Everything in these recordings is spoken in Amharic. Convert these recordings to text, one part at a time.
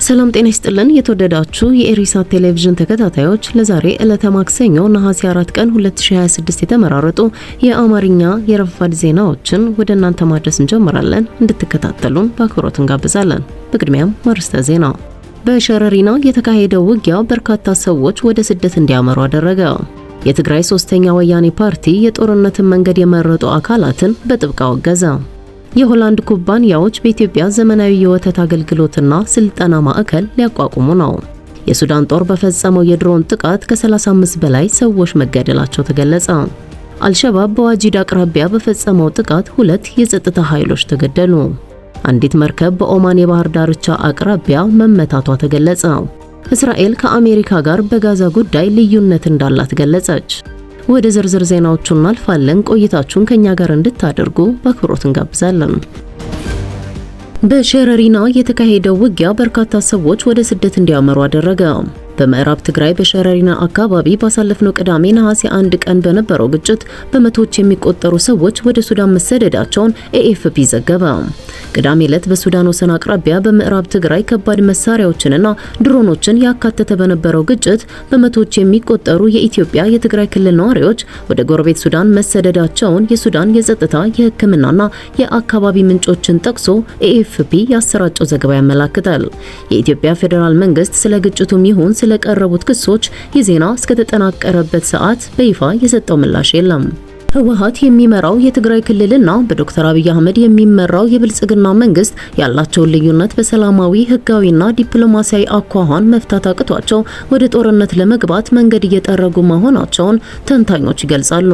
ሰላም ጤና ይስጥልን የተወደዳችሁ የኢሪሳት ቴሌቪዥን ተከታታዮች ለዛሬ ዕለተ ማክሰኞ ነሐሴ 4 ቀን 2026 የተመራረጡ የአማርኛ የረፋድ ዜናዎችን ወደ እናንተ ማድረስ እንጀምራለን። እንድትከታተሉን በአክብሮት እንጋብዛለን። በቅድሚያም ማርስተ ዜና። በሸረሪና የተካሄደው ውጊያ በርካታ ሰዎች ወደ ስደት እንዲያመሩ አደረገ። የትግራይ ሶስተኛ ወያኔ ፓርቲ የጦርነትን መንገድ የመረጡ አካላትን በጥብቅ አወገዘ። የሆላንድ ኩባንያዎች በኢትዮጵያ ዘመናዊ የወተት አገልግሎትና ስልጠና ማዕከል ሊያቋቁሙ ነው። የሱዳን ጦር በፈጸመው የድሮን ጥቃት ከ35 በላይ ሰዎች መገደላቸው ተገለጸ። አልሸባብ በዋጂድ አቅራቢያ በፈጸመው ጥቃት 2 የጸጥታ ኃይሎች ተገደሉ። አንዲት መርከብ በኦማን የባህር ዳርቻ አቅራቢያ መመታቷ ተገለጸ። እስራኤል ከአሜሪካ ጋር በጋዛ ጉዳይ ልዩነት እንዳላት ገለጸች። ወደ ዝርዝር ዜናዎቹ እናልፋለን። ቆይታችሁን ከኛ ጋር እንድታደርጉ በአክብሮት እንጋብዛለን። በሸረሪና የተካሄደው ውጊያ በርካታ ሰዎች ወደ ስደት እንዲያመሩ አደረገ። በምዕራብ ትግራይ በሸረሪና አካባቢ ባሳለፍነው ቅዳሜ ነሐሴ 1 ቀን በነበረው ግጭት በመቶዎች የሚቆጠሩ ሰዎች ወደ ሱዳን መሰደዳቸውን ኤኤፍፒ ዘገበ። ቅዳሜ ዕለት በሱዳን ወሰን አቅራቢያ በምዕራብ ትግራይ ከባድ መሳሪያዎችንና ድሮኖችን ያካተተ በነበረው ግጭት በመቶዎች የሚቆጠሩ የኢትዮጵያ የትግራይ ክልል ነዋሪዎች ወደ ጎረቤት ሱዳን መሰደዳቸውን የሱዳን የጸጥታ የሕክምናና የአካባቢ ምንጮችን ጠቅሶ ኤኤፍፒ ያሰራጨው ዘገባ ያመለክታል። የኢትዮጵያ ፌዴራል መንግስት ስለ ግጭቱም ይሁን ስለቀረቡት ክሶች የዜና እስከተጠናቀረበት ሰዓት በይፋ የሰጠው ምላሽ የለም። ህወሓት የሚመራው የትግራይ ክልልና በዶክተር አብይ አህመድ የሚመራው የብልጽግና መንግስት ያላቸውን ልዩነት በሰላማዊ ህጋዊና ዲፕሎማሲያዊ አኳኋን መፍታት አቅቷቸው ወደ ጦርነት ለመግባት መንገድ እየጠረጉ መሆናቸውን ተንታኞች ይገልጻሉ።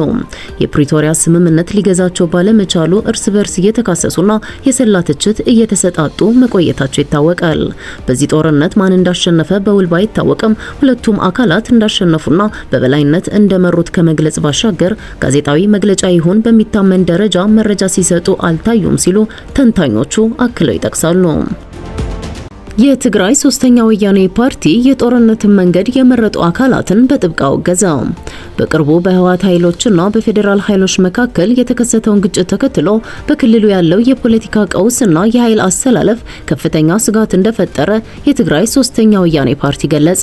የፕሪቶሪያ ስምምነት ሊገዛቸው ባለመቻሉ እርስ በርስ እየተካሰሱና የሰላ ትችት እየተሰጣጡ መቆየታቸው ይታወቃል። በዚህ ጦርነት ማን እንዳሸነፈ በውል ባይታወቅም ሁለቱም አካላት እንዳሸነፉና በበላይነት እንደመሩት ከመግለጽ ባሻገር ጋዜጣዊ መግለጫ ይሁን በሚታመን ደረጃ መረጃ ሲሰጡ አልታዩም ሲሉ ተንታኞቹ አክለው ይጠቅሳሉ። የትግራይ ሶስተኛ ወያኔ ፓርቲ የጦርነትን መንገድ የመረጡ አካላትን በጥብቅ አወገዘ። በቅርቡ በህወሓት ኃይሎችና በፌዴራል ኃይሎች መካከል የተከሰተውን ግጭት ተከትሎ በክልሉ ያለው የፖለቲካ ቀውስና የኃይል አሰላለፍ ከፍተኛ ስጋት እንደፈጠረ የትግራይ ሶስተኛ ወያኔ ፓርቲ ገለጸ።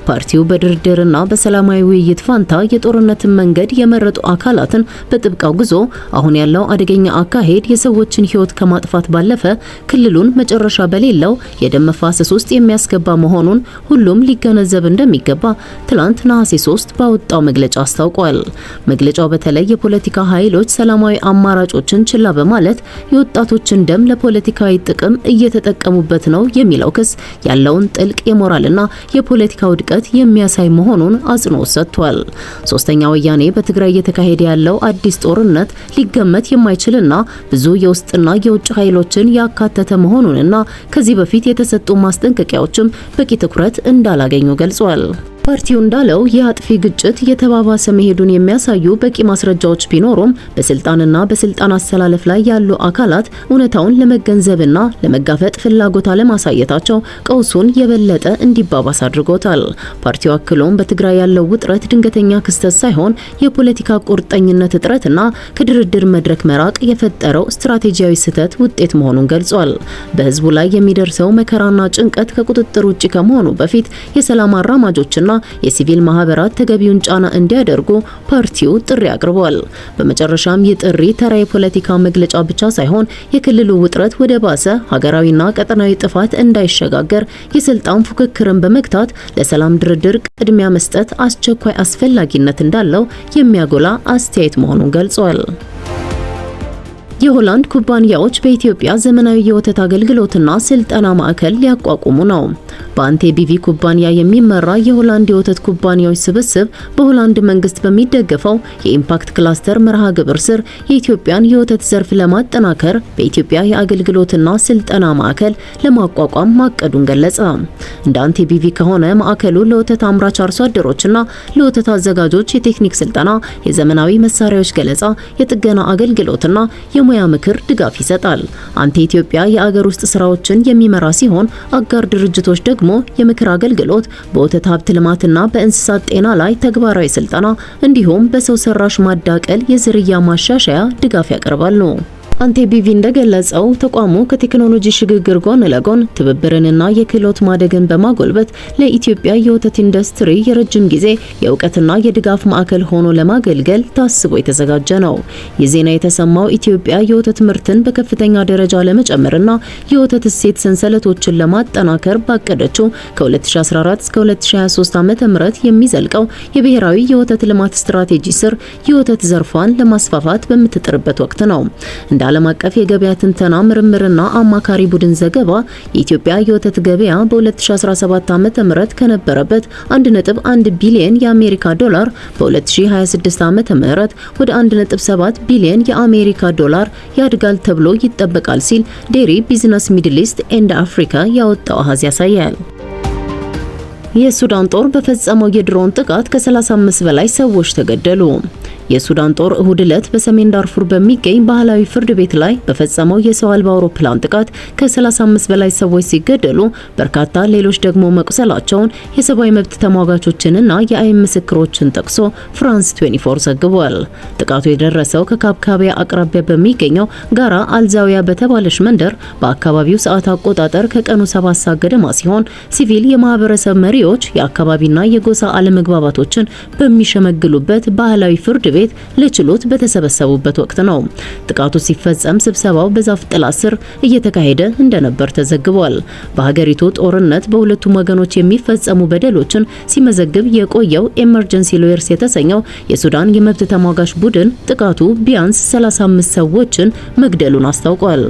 ፓርቲው በድርድርና በሰላማዊ ውይይት ፋንታ የጦርነትን መንገድ የመረጡ አካላትን በጥብቅ አውግዞ አሁን ያለው አደገኛ አካሄድ የሰዎችን ህይወት ከማጥፋት ባለፈ ክልሉን መጨረሻ በሌለው የደም መፋሰስ ውስጥ የሚያስገባ መሆኑን ሁሉም ሊገነዘብ እንደሚገባ ትላንት ነሐሴ 3 ባወጣው መግለጫ አስታውቋል። መግለጫው በተለይ የፖለቲካ ኃይሎች ሰላማዊ አማራጮችን ችላ በማለት የወጣቶችን ደም ለፖለቲካዊ ጥቅም እየተጠቀሙበት ነው የሚለው ክስ ያለውን ጥልቅ የሞራልና የፖለቲካ ውድቀት የሚያሳይ መሆኑን አጽንኦት ሰጥቷል። ሶስተኛ ወያኔ በትግራይ እየተካሄደ ያለው አዲስ ጦርነት ሊገመት የማይችልና ብዙ የውስጥና የውጭ ኃይሎችን ያካተተ መሆኑንና ከዚህ በፊት የተሰጡ ማስጠንቀቂያዎችም በቂ ትኩረት እንዳላገኙ ገልጿል። ፓርቲው እንዳለው የአጥፊ ግጭት የተባባሰ መሄዱን የሚያሳዩ በቂ ማስረጃዎች ቢኖሩም በስልጣንና በስልጣን አሰላለፍ ላይ ያሉ አካላት እውነታውን ለመገንዘብና ለመጋፈጥ ፍላጎት አለማሳየታቸው ቀውሱን የበለጠ እንዲባባስ አድርጎታል። ፓርቲው አክሎም በትግራይ ያለው ውጥረት ድንገተኛ ክስተት ሳይሆን የፖለቲካ ቁርጠኝነት እጥረትና ከድርድር መድረክ መራቅ የፈጠረው ስትራቴጂያዊ ስህተት ውጤት መሆኑን ገልጿል። በህዝቡ ላይ የሚደርሰው መከራና ጭንቀት ከቁጥጥር ውጭ ከመሆኑ በፊት የሰላም አራማጆችና የሲቪል ማህበራት ተገቢውን ጫና እንዲያደርጉ ፓርቲው ጥሪ አቅርቧል። በመጨረሻም ይህ ጥሪ ተራ የፖለቲካ መግለጫ ብቻ ሳይሆን የክልሉ ውጥረት ወደ ባሰ ሀገራዊና ቀጠናዊ ጥፋት እንዳይሸጋገር የስልጣን ፉክክርን በመግታት ለሰላም ድርድር ቅድሚያ መስጠት አስቸኳይ አስፈላጊነት እንዳለው የሚያጎላ አስተያየት መሆኑን ገልጿል። የሆላንድ ኩባንያዎች በኢትዮጵያ ዘመናዊ የወተት አገልግሎትና ስልጠና ማዕከል ሊያቋቁሙ ነው። በአንቴ ቢቪ ኩባንያ የሚመራ የሆላንድ የወተት ኩባንያዎች ስብስብ በሆላንድ መንግስት በሚደገፈው የኢምፓክት ክላስተር መርሃ ግብር ስር የኢትዮጵያን የወተት ዘርፍ ለማጠናከር በኢትዮጵያ የአገልግሎትና ስልጠና ማዕከል ለማቋቋም ማቀዱን ገለጸ። እንደ አንቴ ቢቪ ከሆነ ማዕከሉ ለወተት አምራች አርሶ አደሮችና ለወተት አዘጋጆች የቴክኒክ ስልጠና፣ የዘመናዊ መሳሪያዎች ገለጻ፣ የጥገና አገልግሎትና የሙያ ምክር ድጋፍ ይሰጣል። አንቴ ኢትዮጵያ የአገር ውስጥ ስራዎችን የሚመራ ሲሆን አጋር ድርጅቶች ደግሞ የምክር አገልግሎት፣ በወተት ሀብት ልማትና በእንስሳት ጤና ላይ ተግባራዊ ስልጠና እንዲሁም በሰው ሰራሽ ማዳቀል የዝርያ ማሻሻያ ድጋፍ ያቀርባሉ። አንቴቢቪ እንደገለጸው ተቋሙ ከቴክኖሎጂ ሽግግር ጎን ለጎን ትብብርንና የክህሎት ማደግን በማጎልበት ለኢትዮጵያ የወተት ኢንዱስትሪ የረጅም ጊዜ የእውቀትና የድጋፍ ማዕከል ሆኖ ለማገልገል ታስቦ የተዘጋጀ ነው። ይህ ዜና የተሰማው ኢትዮጵያ የወተት ምርትን በከፍተኛ ደረጃ ለመጨመርና የወተት እሴት ሰንሰለቶችን ለማጠናከር ባቀደችው ከ2014 እስከ 2023 ዓ.ም የሚዘልቀው የብሔራዊ የወተት ልማት ስትራቴጂ ስር የወተት ዘርፏን ለማስፋፋት በምትጥርበት ወቅት ነው። እንደ ዓለም አቀፍ የገበያ ትንተና ምርምርና አማካሪ ቡድን ዘገባ የኢትዮጵያ የወተት ገበያ በ2017 ዓ.ም ከነበረበት 1.1 ቢሊዮን የአሜሪካ ዶላር በ2026 ዓ.ም ወደ 1.7 ቢሊዮን የአሜሪካ ዶላር ያድጋል ተብሎ ይጠበቃል ሲል ዴሪ ቢዝነስ ሚድል ኢስት ኤንድ አፍሪካ ያወጣው አሃዝ ያሳያል። የሱዳን ጦር በፈጸመው የድሮን ጥቃት ከ35 በላይ ሰዎች ተገደሉ። የሱዳን ጦር እሁድ ዕለት በሰሜን ዳርፉር በሚገኝ ባህላዊ ፍርድ ቤት ላይ በፈጸመው የሰው አልባ አውሮፕላን ጥቃት ከ35 በላይ ሰዎች ሲገደሉ በርካታ ሌሎች ደግሞ መቁሰላቸውን የሰብአዊ መብት ተሟጋቾችንና የአይን ምስክሮችን ጠቅሶ ፍራንስ 24 ዘግቧል። ጥቃቱ የደረሰው ከካብካቢያ አቅራቢያ በሚገኘው ጋራ አልዛዊያ በተባለች መንደር በአካባቢው ሰዓት አቆጣጠር ከቀኑ 7 ሰዓት ገደማ ሲሆን ሲቪል የማህበረሰብ መሪዎች የአካባቢና የጎሳ አለመግባባቶችን በሚሸመግሉበት ባህላዊ ፍርድ ቤት ለችሎት በተሰበሰቡበት ወቅት ነው። ጥቃቱ ሲፈጸም ስብሰባው በዛፍ ጥላ ስር እየተካሄደ እንደነበር ተዘግቧል። በሀገሪቱ ጦርነት በሁለቱም ወገኖች የሚፈጸሙ በደሎችን ሲመዘግብ የቆየው ኤመርጀንሲ ሎየርስ የተሰኘው የሱዳን የመብት ተሟጋች ቡድን ጥቃቱ ቢያንስ 35 ሰዎችን መግደሉን አስታውቋል።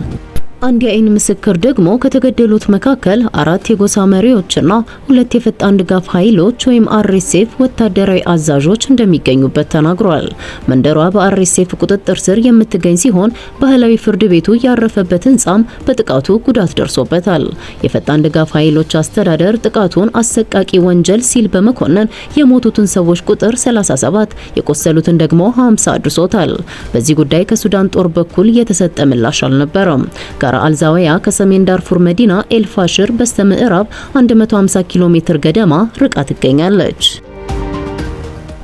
አንድ የአይን ምስክር ደግሞ ከተገደሉት መካከል 4 የጎሳ መሪዎችና 2 የፈጣን ድጋፍ ኃይሎች ወይም አርኤስኤፍ ወታደራዊ አዛዦች እንደሚገኙበት ተናግሯል። መንደሯ በአርኤስኤፍ ቁጥጥር ስር የምትገኝ ሲሆን ባህላዊ ፍርድ ቤቱ ያረፈበት ህንጻም በጥቃቱ ጉዳት ደርሶበታል። የፈጣን ድጋፍ ኃይሎች አስተዳደር ጥቃቱን አሰቃቂ ወንጀል ሲል በመኮነን የሞቱትን ሰዎች ቁጥር 37 የቆሰሉትን ደግሞ 50 አድርሶታል። በዚህ ጉዳይ ከሱዳን ጦር በኩል የተሰጠ ምላሽ አልነበረም። ጋራ አልዛዊያ ከሰሜን ዳርፉር መዲና ኤልፋሽር በስተምዕራብ 150 ኪሎ ሜትር ገደማ ርቃ ትገኛለች።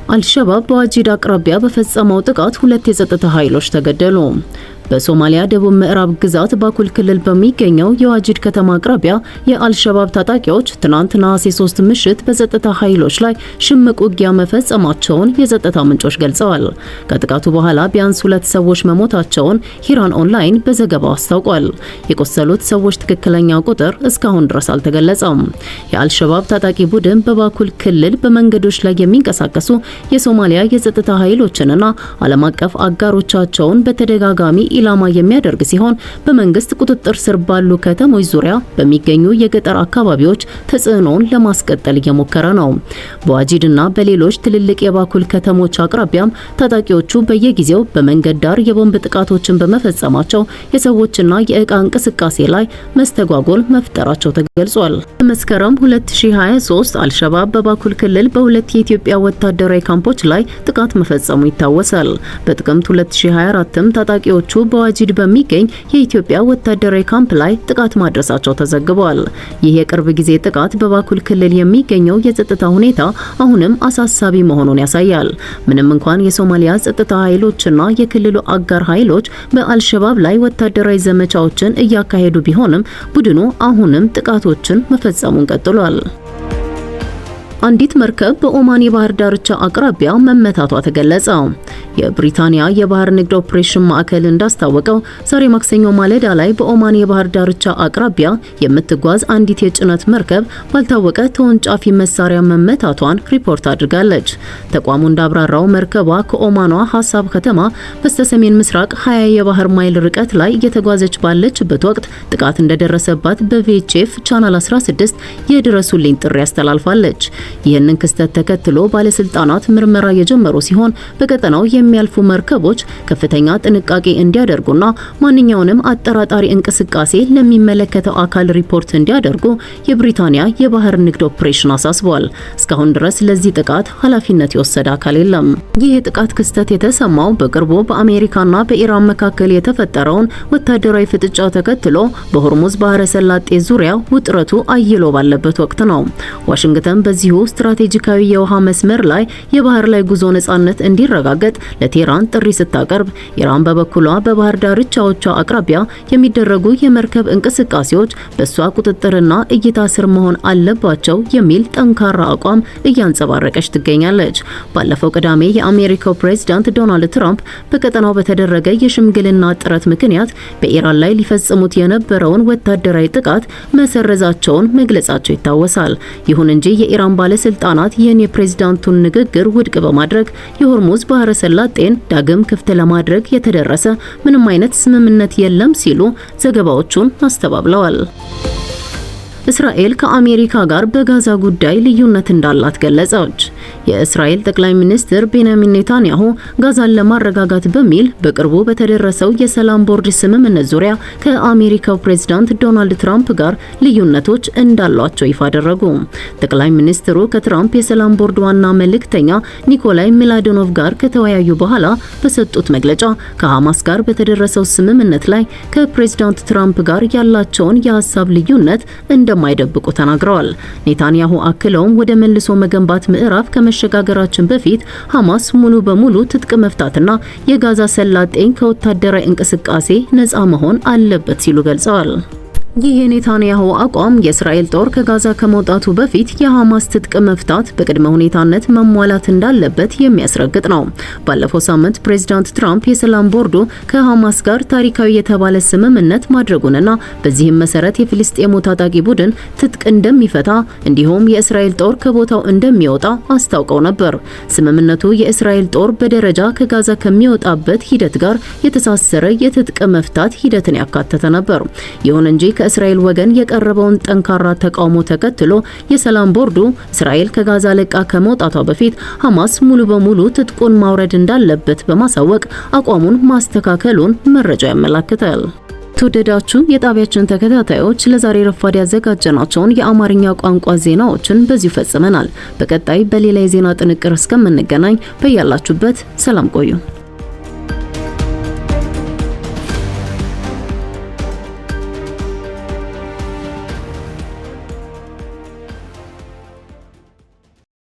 አልሸባብ በዋጂድ አቅራቢያ በፈጸመው ጥቃት 2 የጸጥታ ኃይሎች ተገደሉ። በሶማሊያ ደቡብ ምዕራብ ግዛት ባኩል ክልል በሚገኘው የዋጂድ ከተማ አቅራቢያ የአልሸባብ ታጣቂዎች ትናንት ነሐሴ 3 ምሽት በጸጥታ ኃይሎች ላይ ሽምቅ ውጊያ መፈጸማቸውን የጸጥታ ምንጮች ገልጸዋል። ከጥቃቱ በኋላ ቢያንስ 2 ሰዎች መሞታቸውን ሂራን ኦንላይን በዘገባው አስታውቋል። የቆሰሉት ሰዎች ትክክለኛ ቁጥር እስካሁን ድረስ አልተገለጸም። የአልሸባብ ታጣቂ ቡድን በባኩል ክልል በመንገዶች ላይ የሚንቀሳቀሱ የሶማሊያ የጸጥታ ኃይሎችንና ዓለም አቀፍ አጋሮቻቸውን በተደጋጋሚ ኢላማ የሚያደርግ ሲሆን በመንግስት ቁጥጥር ስር ባሉ ከተሞች ዙሪያ በሚገኙ የገጠር አካባቢዎች ተጽዕኖውን ለማስቀጠል እየሞከረ ነው። በዋጂድና በሌሎች ትልልቅ የባኩል ከተሞች አቅራቢያም ታጣቂዎቹ በየጊዜው በመንገድ ዳር የቦምብ ጥቃቶችን በመፈጸማቸው የሰዎችና የእቃ እንቅስቃሴ ላይ መስተጓጎል መፍጠራቸው ተገልጿል። በመስከረም 2023 አልሸባብ በባኩል ክልል በ2 የኢትዮጵያ ወታደራዊ ካምፖች ላይ ጥቃት መፈጸሙ ይታወሳል። በጥቅምት 2024ም ታጣቂዎቹ በዋጂድ በሚገኝ የኢትዮጵያ ወታደራዊ ካምፕ ላይ ጥቃት ማድረሳቸው ተዘግቧል። ይህ የቅርብ ጊዜ ጥቃት በባኩል ክልል የሚገኘው የጸጥታ ሁኔታ አሁንም አሳሳቢ መሆኑን ያሳያል። ምንም እንኳን የሶማሊያ ጸጥታ ኃይሎችና የክልሉ አጋር ኃይሎች በአልሸባብ ላይ ወታደራዊ ዘመቻዎችን እያካሄዱ ቢሆንም ቡድኑ አሁንም ጥቃቶችን መፈጸሙን ቀጥሏል። አንዲት መርከብ በኦማን የባህር ዳርቻ አቅራቢያ መመታቷ ተገለጸ። የብሪታንያ የባህር ንግድ ኦፕሬሽን ማዕከል እንዳስታወቀው ዛሬ ማክሰኞ ማለዳ ላይ በኦማን የባህር ዳርቻ አቅራቢያ የምትጓዝ አንዲት የጭነት መርከብ ባልታወቀ ተወንጫፊ መሳሪያ መመታቷን ሪፖርት አድርጋለች። ተቋሙ እንዳብራራው መርከቧ ከኦማኗ ሐሳብ ከተማ በስተሰሜን ምስራቅ 20 የባህር ማይል ርቀት ላይ እየተጓዘች ባለችበት ወቅት ጥቃት እንደደረሰባት በቪኤችኤፍ ቻናል 16 የድረሱልኝ ጥሪ አስተላልፋለች። ይህንን ክስተት ተከትሎ ባለስልጣናት ምርመራ የጀመሩ ሲሆን በቀጠናው የሚያልፉ መርከቦች ከፍተኛ ጥንቃቄ እንዲያደርጉና ማንኛውንም አጠራጣሪ እንቅስቃሴ ለሚመለከተው አካል ሪፖርት እንዲያደርጉ የብሪታንያ የባህር ንግድ ኦፕሬሽን አሳስቧል። እስካሁን ድረስ ለዚህ ጥቃት ኃላፊነት የወሰደ አካል የለም። ይህ የጥቃት ክስተት የተሰማው በቅርቡ በአሜሪካና በኢራን መካከል የተፈጠረውን ወታደራዊ ፍጥጫ ተከትሎ በሆርሙዝ ባህረ ሰላጤ ዙሪያ ውጥረቱ አይሎ ባለበት ወቅት ነው። ዋሽንግተን በዚሁ ስትራቴጂካዊ የውሃ መስመር ላይ የባህር ላይ ጉዞ ነጻነት እንዲረጋገጥ ለቴህራን ጥሪ ስታቀርብ፣ ኢራን በበኩሏ በባህር ዳርቻዎቿ አቅራቢያ የሚደረጉ የመርከብ እንቅስቃሴዎች በሷ ቁጥጥርና እይታ ስር መሆን አለባቸው የሚል ጠንካራ አቋም እያንጸባረቀች ትገኛለች። ባለፈው ቅዳሜ የአሜሪካው ፕሬዝዳንት ዶናልድ ትራምፕ በቀጠናው በተደረገ የሽምግልና ጥረት ምክንያት በኢራን ላይ ሊፈጽሙት የነበረውን ወታደራዊ ጥቃት መሰረዛቸውን መግለጻቸው ይታወሳል። ይሁን እንጂ የኢራን ባለስልጣናት ይህን የፕሬዝዳንቱን ንግግር ውድቅ በማድረግ የሆርሙዝ ባህረ ሰላጤን ዳግም ክፍት ለማድረግ የተደረሰ ምንም አይነት ስምምነት የለም ሲሉ ዘገባዎቹን አስተባብለዋል። እስራኤል ከአሜሪካ ጋር በጋዛ ጉዳይ ልዩነት እንዳላት ገለጸች። የእስራኤል ጠቅላይ ሚኒስትር ቤንያሚን ኔታንያሁ ጋዛን ለማረጋጋት በሚል በቅርቡ በተደረሰው የሰላም ቦርድ ስምምነት ዙሪያ ከአሜሪካው ፕሬዝዳንት ዶናልድ ትራምፕ ጋር ልዩነቶች እንዳሏቸው ይፋ አደረጉ። ጠቅላይ ሚኒስትሩ ከትራምፕ የሰላም ቦርድ ዋና መልእክተኛ ኒኮላይ ሚላዶኖቭ ጋር ከተወያዩ በኋላ በሰጡት መግለጫ ከሐማስ ጋር በተደረሰው ስምምነት ላይ ከፕሬዝዳንት ትራምፕ ጋር ያላቸውን የሀሳብ ልዩነት እንደማይደብቁ ተናግረዋል። ኔታንያሁ አክለውም ወደ መልሶ መገንባት ምዕራፍ ከመሸጋገራችን በፊት ሐማስ ሙሉ በሙሉ ትጥቅ መፍታትና የጋዛ ሰላጤን ከወታደራዊ እንቅስቃሴ ነፃ መሆን አለበት ሲሉ ገልጸዋል። ይህ የኔታንያሁ አቋም የእስራኤል ጦር ከጋዛ ከመውጣቱ በፊት የሐማስ ትጥቅ መፍታት በቅድመ ሁኔታነት መሟላት እንዳለበት የሚያስረግጥ ነው። ባለፈው ሳምንት ፕሬዝዳንት ትራምፕ የሰላም ቦርዱ ከሐማስ ጋር ታሪካዊ የተባለ ስምምነት ማድረጉንና በዚህም መሰረት የፍልስጤሙ ታጣቂ ቡድን ትጥቅ እንደሚፈታ እንዲሁም የእስራኤል ጦር ከቦታው እንደሚወጣ አስታውቀው ነበር። ስምምነቱ የእስራኤል ጦር በደረጃ ከጋዛ ከሚወጣበት ሂደት ጋር የተሳሰረ የትጥቅ መፍታት ሂደትን ያካተተ ነበር። ይሁን እንጂ ከእስራኤል ወገን የቀረበውን ጠንካራ ተቃውሞ ተከትሎ የሰላም ቦርዱ እስራኤል ከጋዛ ለቃ ከመውጣቷ በፊት ሐማስ ሙሉ በሙሉ ትጥቁን ማውረድ እንዳለበት በማሳወቅ አቋሙን ማስተካከሉን መረጃው ያመለክታል። ተወደዳችሁ የጣቢያችን ተከታታዮች ለዛሬ ረፋድ ያዘጋጀናቸውን የአማርኛ ቋንቋ ዜናዎችን በዚሁ ፈጽመናል። በቀጣይ በሌላ የዜና ጥንቅር እስከምንገናኝ በያላችሁበት ሰላም ቆዩ።